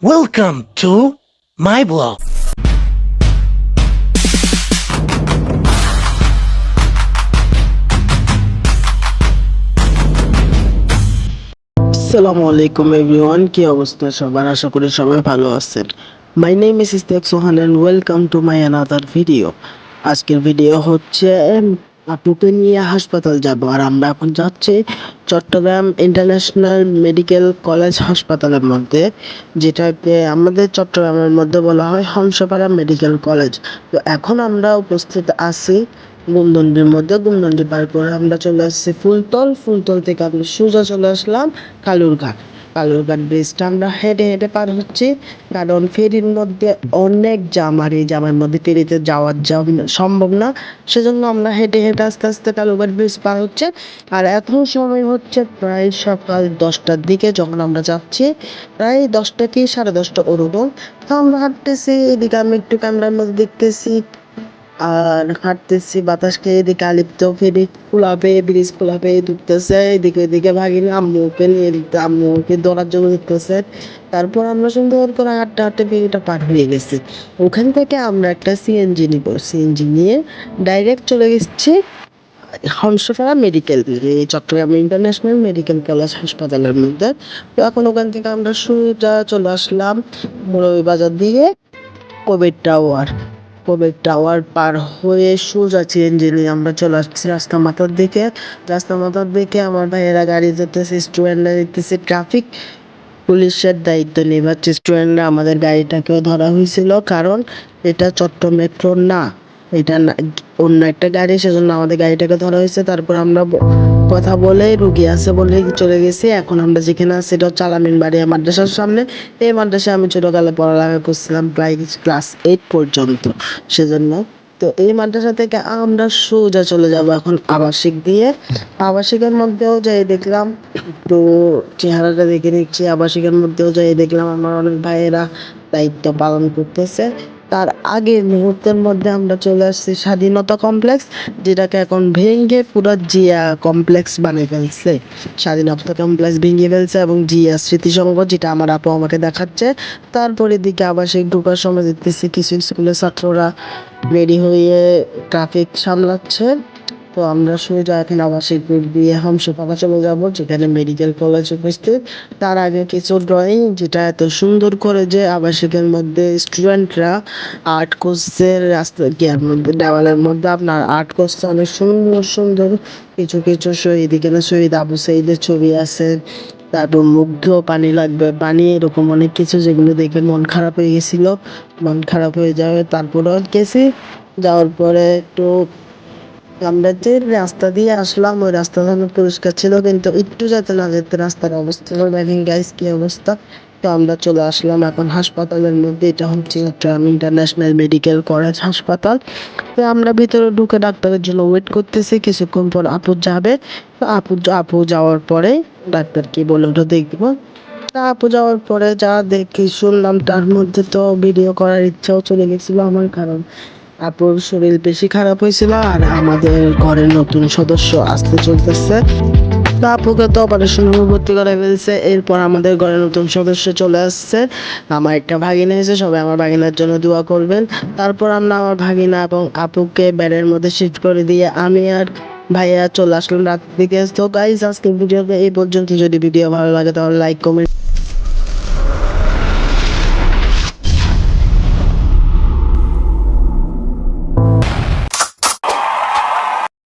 Welcome to my blog. আসসালামু আলাইকুম everyone, কি অবস্থা সবার? আশা করি সবাই ভালো আছেন। My name is Istek Sohan and welcome to my another video. আজকের ভিডিও হচ্ছে আপুকে নিয়ে হাসপাতাল যাব, আর আমরা এখন যাচ্ছি চট্টগ্রাম ইন্টারন্যাশনাল মেডিকেল কলেজ হাসপাতালের মধ্যে, যেটাকে আমাদের চট্টগ্রামের মধ্যে বলা হয় হংসপাড়া মেডিকেল কলেজ। তো এখন আমরা উপস্থিত আছি গুমদন্ডির মধ্যে। গুমদন্ডি পার করে আমরা চলে আসছি ফুলতল। ফুলতল থেকে আমরা সোজা চলে আসলাম কালুরঘাট। কালুরঘাট ব্রিজটা আমরা হেঁটে হেঁটে পার হচ্ছি, কারণ ফেরির মধ্যে অনেক জাম, আর এই জামের মধ্যে ফেরিতে যাওয়ার সম্ভব না। সেজন্য আমরা হেঁটে হেঁটে আস্তে আস্তে কালুরঘাট ব্রিজ পার হচ্ছে। আর এখন সময় হচ্ছে প্রায় সকাল 10টার দিকে, যখন আমরা যাচ্ছি প্রায় 10টা কি 10:30 ওরকম। তো আমরা হাঁটতেছি, এদিকে আমি একটু ক্যামেরার মধ্যে দেখতেছি আর হাঁটতেছি, বাতাস খেয়ে। এদিকে আলিপ্ত ফেরি কুলাবে, ব্রিজ কুলাবে ঢুকতেছে, এদিকে এদিকে ভাগিনি আম্মুকে নিয়ে দিতে, আম্মুকে ধরার জন্য দেখতেছে। তারপর আমরা সুন্দর করে হাঁটতে হাঁটতে ফেরিটা পার হয়ে গেছি। ওখান থেকে আমরা একটা সিএনজি নিব, সিএনজি নিয়ে ডাইরেক্ট চলে গেছি হংসপাড়া মেডিকেল, এই চট্টগ্রাম ইন্টারন্যাশনাল মেডিকেল কলেজ হাসপাতালের মধ্যে। তো এখন ওখান থেকে আমরা সোজা চলে আসলাম বাজার দিয়ে কোভিড টাওয়ার পার হয়ে সোজা সিএনজি নিয়ে আমরা চলে আসছি রাস্তা মাথার দিকে। রাস্তা মাথার দিকে আমার ভাইয়েরা গাড়ি যেতেছে, স্টুডেন্টরা দিতেছে ট্রাফিক পুলিশের দায়িত্ব নেবার। স্টুডেন্টরা আমাদের গাড়িটাকেও ধরা হয়েছিল, কারণ এটা চট্ট মেট্রো না, এটা অন্য একটা গাড়ি, সেজন্য আমাদের গাড়িটাকে ধরা হয়েছে। তারপর আমরা কথা বলে রুগী আছে বলে চলে গেছি। এখন আমরা যেখানে আছি সেটা হচ্ছে আলামিন বাড়িয়া মাদ্রাসার সামনে। এই মাদ্রাসায় আমি ছোটকালে পড়ালেখা করছিলাম প্রায় ক্লাস 8 পর্যন্ত, সেজন্য। তো এই মাদ্রাসা থেকে আমরা সোজা চলে যাব এখন আবাসিক দিয়ে। আবাসিকের মধ্যেও যাই দেখলাম, তো চেহারাটা দেখে নিচ্ছি। আবাসিকের মধ্যেও যাই দেখলাম আমার অনেক ভাইয়েরা দায়িত্ব পালন করতেছে। তার আগের মুহূর্তের মধ্যে আমরা চলে আসছি স্বাধীনতা কমপ্লেক্স, যেটাকে এখন ভেঙে পুরো জিয়া কমপ্লেক্স বানিয়ে ফেলছে। স্বাধীনতা কমপ্লেক্স ভেঙে ফেলছে এবং জিয়া স্মৃতিসংঘ, যেটা আমার আপু আমাকে দেখাচ্ছে। তারপরে দিকে আবাসিক ঢোকার সময় দেখতেছি কিছু স্কুলের ছাত্ররা রেডি হয়ে ট্রাফিক সামলাচ্ছে। তো আমরা সোজা এখন আবাসিক রুট দিয়ে হংসপাড়া চলে যাব, যেখানে মেডিকেল কলেজ উপস্থিত। তার আগে কিছু ড্রয়িং, যেটা এত সুন্দর করে যে আবাসিকের মধ্যে স্টুডেন্টরা আর্ট করছে, রাস্তা গিয়ার মধ্যে দেওয়ালের মধ্যে আপনার আর্ট করছে অনেক সুন্দর সুন্দর। কিছু কিছু শহীদ, এখানে শহীদ আবু সাইদের ছবি আছে। তারপর মুগ্ধ, পানি লাগবে পানি, এরকম অনেক কিছু, যেগুলো দেখে মন খারাপ হয়ে গেছিল। মন খারাপ হয়ে যাবে। তারপরেও গেছি, যাওয়ার পরে একটু আমরা যে রাস্তা দিয়ে আসলাম ওই রাস্তাটা অনেক পরিষ্কার ছিল, কিন্তু একটু যেতে না যেতে রাস্তার অবস্থা দেখেন গাইস, কি অবস্থা। তো আমরা চলে আসলাম এখন হাসপাতালের মধ্যে। এটা হচ্ছে চট্টগ্রাম ইন্টারন্যাশনাল মেডিকেল কলেজ হাসপাতাল। তো আমরা ভিতরে ঢুকে ডাক্তারের জন্য ওয়েট করতেছি। কিছুক্ষণ পর আপু যাবে। তো আপু যাওয়ার পরে ডাক্তার কি বলে ওটা দেখবো। তা আপু যাওয়ার পরে যা দেখি শুনলাম, তার মধ্যে তো ভিডিও করার ইচ্ছাও চলে গেছিল আমার, কারণ আপুর শরীর বেশি খারাপ হয়েছিল আর আমাদের ঘরের নতুন সদস্য আসতে চলতেছে। তো আপুকে তো অপারেশন রুমে ভর্তি করে ফেলছে। এরপর আমাদের ঘরে নতুন সদস্য চলে আসছে, আমার একটা ভাগিনা এসে, সবাই আমার ভাগিনার জন্য দোয়া করবেন। তারপর আমরা আমার ভাগিনা এবং আপুকে বেডের মধ্যে শিফট করে দিয়ে আমি আর ভাইয়া চলে আসলাম রাত দিকে। তো গাইজ, আজকের ভিডিওতে এই পর্যন্ত। যদি ভিডিও ভালো লাগে তাহলে লাইক কমেন্ট